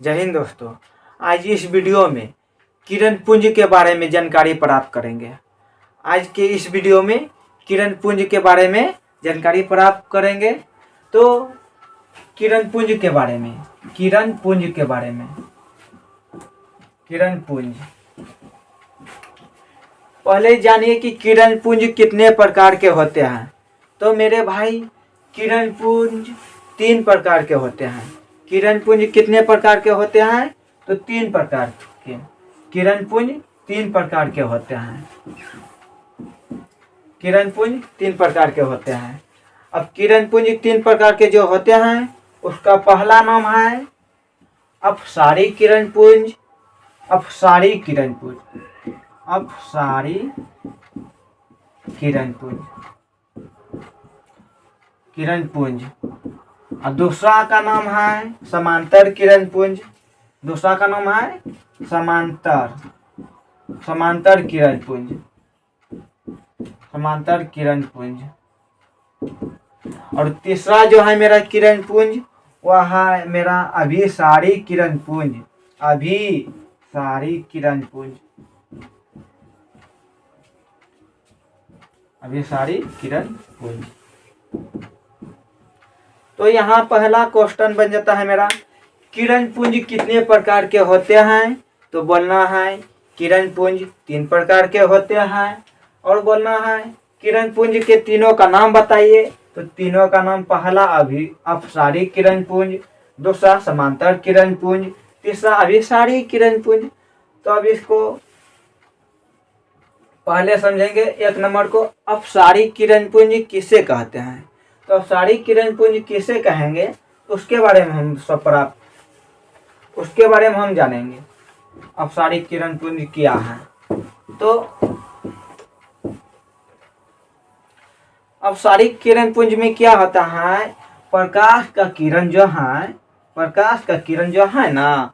जय हिंद दोस्तों। आज इस वीडियो में किरण पुंज के बारे में जानकारी प्राप्त करेंगे। आज के इस वीडियो में किरण पुंज के बारे में जानकारी प्राप्त करेंगे। तो किरण पुंज के बारे में किरण पुंज पहले जानिए कि किरण पुंज कितने प्रकार के होते हैं। तो मेरे भाई, किरण पुंज 3 प्रकार के होते हैं। किरण पुंज कितने प्रकार के होते हैं? तो 3 प्रकार के किरण पुंज 3 प्रकार के होते हैं। किरण पुंज 3 प्रकार के होते हैं। अब किरण पुंज 3 प्रकार के जो होते हैं, उसका पहला नाम है अपसारी किरण पुंज। अपसारी किरण पुंज और दूसरा का नाम है समांतर किरण पुंज। दूसरा का नाम है समांतर किरण पुंज। और तीसरा जो है मेरा किरण पुंज, वह है मेरा अभिसारी किरण पुंज। अभिसारी किरण पुंज। तो यहाँ पहला क्वेश्चन बन जाता है मेरा, किरण पुंज कितने प्रकार के होते हैं? तो बोलना है किरण पुंज 3 प्रकार के होते हैं। और बोलना है किरण पुंज के तीनों का नाम बताइए। तो तीनों का नाम, पहला अपसारी किरण पुंज, दूसरा समांतर किरण पुंज, तीसरा अभिसारी किरण पुंज। तो अब इसको पहले समझेंगे। 1 नंबर को, अपसारी किरण पुंज किसे कहते हैं? तो अपसारी किरण पुंज किसे कहेंगे, उसके बारे में हम जानेंगे। अपसारी किरण पुंज क्या है? तो अपसारी किरण पुंज में क्या होता है, प्रकाश का किरण जो है ना,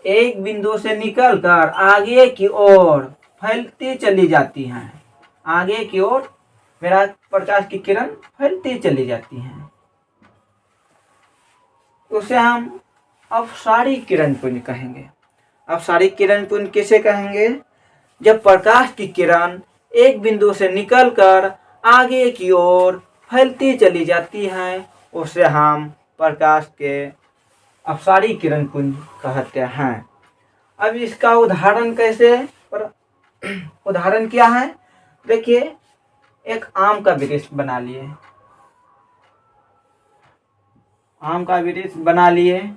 एक बिंदु से निकलकर आगे की ओर फैलती चली जाती है। आगे की ओर मेरा प्रकाश की किरण फैलती चली जाती है, उसे हम अपसारी किरण पुंज कहेंगे। अपसारी किरण पुंज किसे कहेंगे? जब प्रकाश की किरण एक बिंदु से निकलकर आगे की ओर फैलती चली जाती है, उसे हम प्रकाश के अपसारी किरण पुंज कहते हैं। अब इसका उदाहरण उदाहरण क्या है? देखिए, एक आम का वृक्ष बना लिए।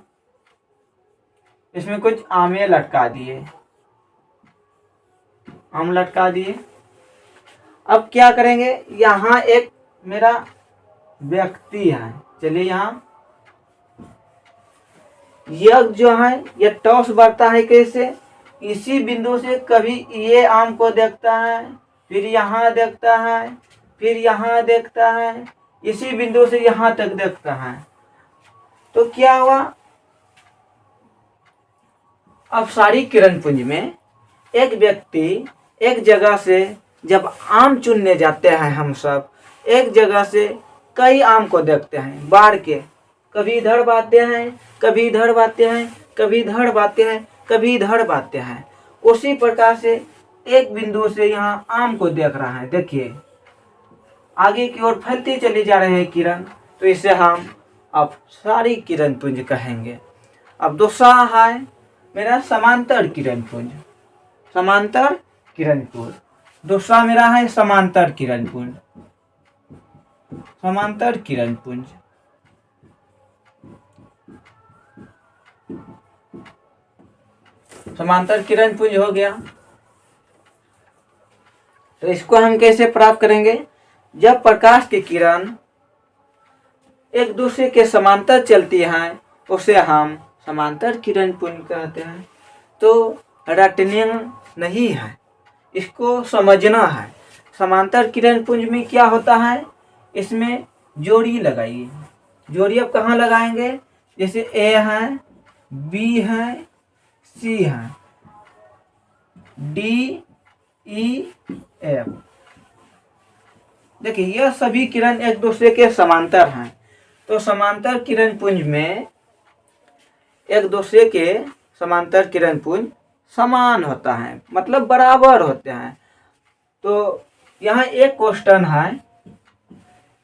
इसमें कुछ आमे लटका दिए। आम लटका दिए। अब क्या करेंगे, यहाँ एक मेरा व्यक्ति है। चलिए, यहाँ यह जो है, यह टॉस बढ़ता है कैसे? इसी बिंदु से कभी ये आम को देखता है, फिर यहाँ देखता है, फिर यहाँ देखता है, इसी बिंदु से यहाँ तक देखता है। तो क्या हुआ, अपसारी किरण पुंज में एक व्यक्ति एक जगह से जब आम चुनने जाते हैं, हम सब एक जगह से कई आम को देखते हैं बाढ़ के। कभी इधर बाते हैं, कभी इधर बाते हैं, कभी इधर बाते हैं, कभी इधर बाते हैं। उसी प्रकार से एक बिंदु से यहाँ आम को देख रहा है। देखिए, आगे की ओर फैलती चली जा रही है किरण, तो इसे हम अपसारी किरण पुंज कहेंगे। अब दूसरा है मेरा समांतर किरण पुंज। दूसरा मेरा है समांतर किरण पुंज। समांतर किरण पुंज हो गया। तो इसको हम कैसे प्राप्त करेंगे? जब प्रकाश की किरण एक दूसरे के समांतर चलती है, उसे हम समांतर किरण पुंज कहते हैं। तो रटने नहीं है, इसको समझना है। समांतर किरण पुंज में क्या होता है, इसमें जोड़ी लगाइए। जोड़ी अब कहाँ लगाएंगे? जैसे ए है, बी है, सी है, डी, ई, एफ। देखिए, यह सभी किरण एक दूसरे के समांतर हैं। तो समांतर किरण पुंज में एक दूसरे के समांतर किरण पुंज समान होता है, मतलब बराबर होते हैं। तो यहाँ एक क्वेश्चन है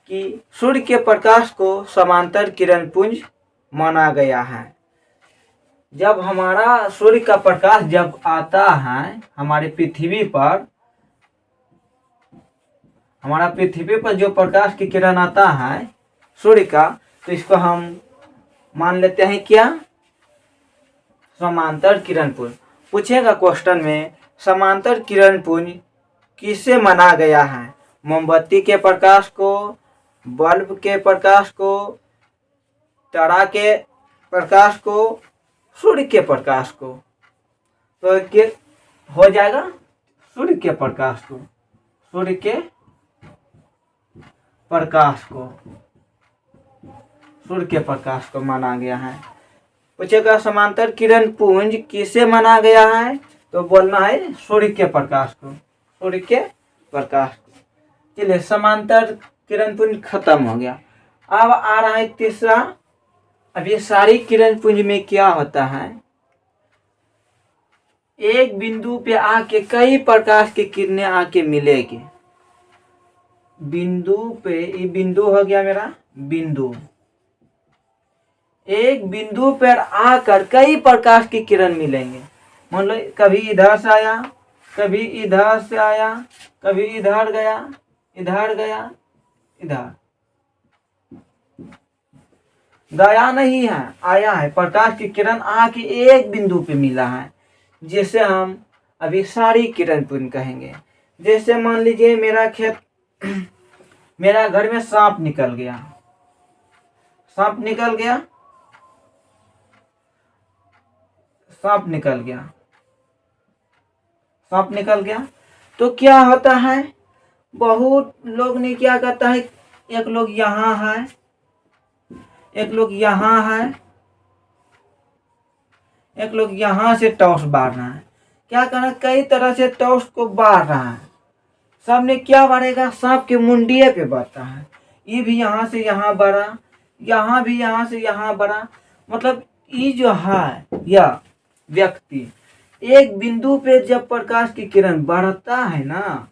कि सूर्य के प्रकाश को समांतर किरण पुंज माना गया है। जब हमारा सूर्य का प्रकाश जब आता है हमारे पृथ्वी पर, हमारा पृथ्वी पर जो प्रकाश की किरण आता है सूर्य का, तो इसको हम मान लेते हैं क्या, समांतर किरण पुंज। पूछेगा क्वेश्चन में समांतर किरण पुंज किससे माना गया है, मोमबत्ती के प्रकाश को, बल्ब के प्रकाश को, तारा के प्रकाश को, सूर्य के प्रकाश को। तो हो जाएगा सूर्य के प्रकाश को, सूर्य के प्रकाश को, सूर्य के प्रकाश को माना गया है। पूछेगा समांतर किरण पुंज किसे माना गया है, तो बोलना है सूर्य के प्रकाश को, सूर्य के प्रकाश को। चलिए समांतर किरण पुंज खत्म हो गया। अब आ रहा है तीसरा। अभी सारी किरण पुंज में क्या होता है, एक बिंदु पे आके कई प्रकाश की किरणें आके मिलेगी। बिंदु पे, ये बिंदु हो गया मेरा बिंदु, एक बिंदु पर आकर कई प्रकाश की किरण मिलेंगे। मान लो कभी इधर से आया, कभी इधर से आया, कभी इधर गया, इधर गया, इधर गया नहीं है, आया है। प्रकाश की किरण आके एक बिंदु पे मिला है, जिसे हम अभी सारी किरण पुंज कहेंगे। जैसे मान लीजिए मेरा खेत मेरा घर में सांप निकल गया, सांप निकल गया, सांप निकल गया, सांप निकल गया। तो क्या होता है, बहुत लोग ने क्या कहता है, एक लोग यहाँ है, एक लोग यहाँ है, एक लोग यहाँ से टॉर्च बार रहा है। क्या करना, कई तरह से टॉर्च को बार रहा है। सबने क्या बढ़ेगा, सांप के मुंडिये पे बढ़ता है। ये भी यहाँ से यहाँ बढ़ा, यहाँ भी यहाँ से यहाँ बढ़ा। मतलब ये जो है यह व्यक्ति एक बिंदु पे जब प्रकाश की किरण बढ़ता है ना,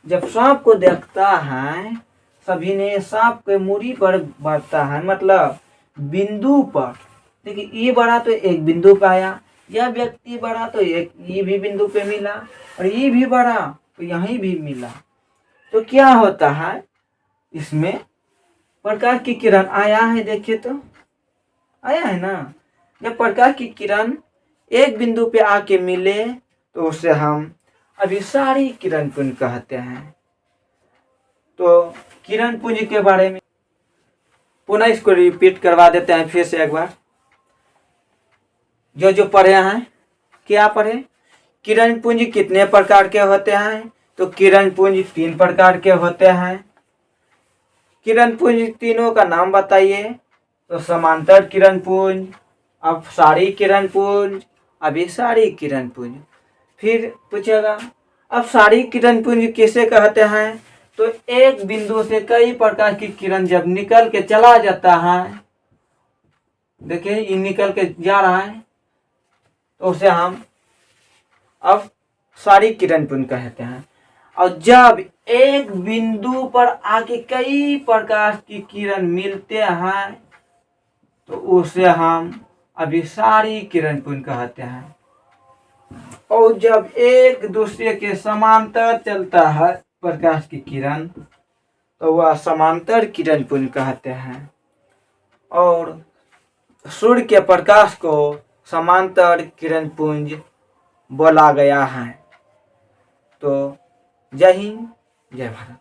जब सांप को देखता है, सभी ने सांप के मुड़ी पर बढ़ता है, मतलब बिंदु पर। देखिए ये बढ़ा तो एक बिंदु पे आया, यह व्यक्ति बढ़ा तो एक ये भी बिंदु पे मिला, और ये भी बढ़ा तो यहीं भी मिला। तो क्या होता है, इसमें प्रकाश की किरण आया है, देखिए तो आया है ना। जब प्रकाश की किरण एक बिंदु पे आके मिले तो उसे हम अभी सारी किरण पुंज कहते हैं। तो किरण पुंज के बारे में पुनः इसको रिपीट करवा देते हैं फिर से एक बार। जो पढ़े हैं, क्या पढ़े, किरण पुंज कितने प्रकार के होते हैं, तो किरण पुंज 3 प्रकार के होते हैं। किरण पुंज तीनों का नाम बताइए, तो समांतर किरण पुंज, अपसारी किरण पुंज, अभिसारी किरण पुंज। फिर पूछेगा अपसारी किरण पुंज किसे कहते हैं, तो एक बिंदु से कई प्रकार की किरण जब निकल के चला जाता है, देखिए ये निकल के जा रहा है, तो उसे हम अब सारी किरण पुंज कहते हैं। और जब एक बिंदु पर आके कई प्रकार की किरण मिलते हैं तो उसे हम अभिसारी किरण पुंज कहते हैं। और जब एक दूसरे के समांतर चलता है प्रकाश की किरण तो वह समांतर किरण पुंज कहते हैं। और सूर्य के प्रकाश को समांतर किरण पुंज बोला गया है। तो जय हिंद, जय भारत।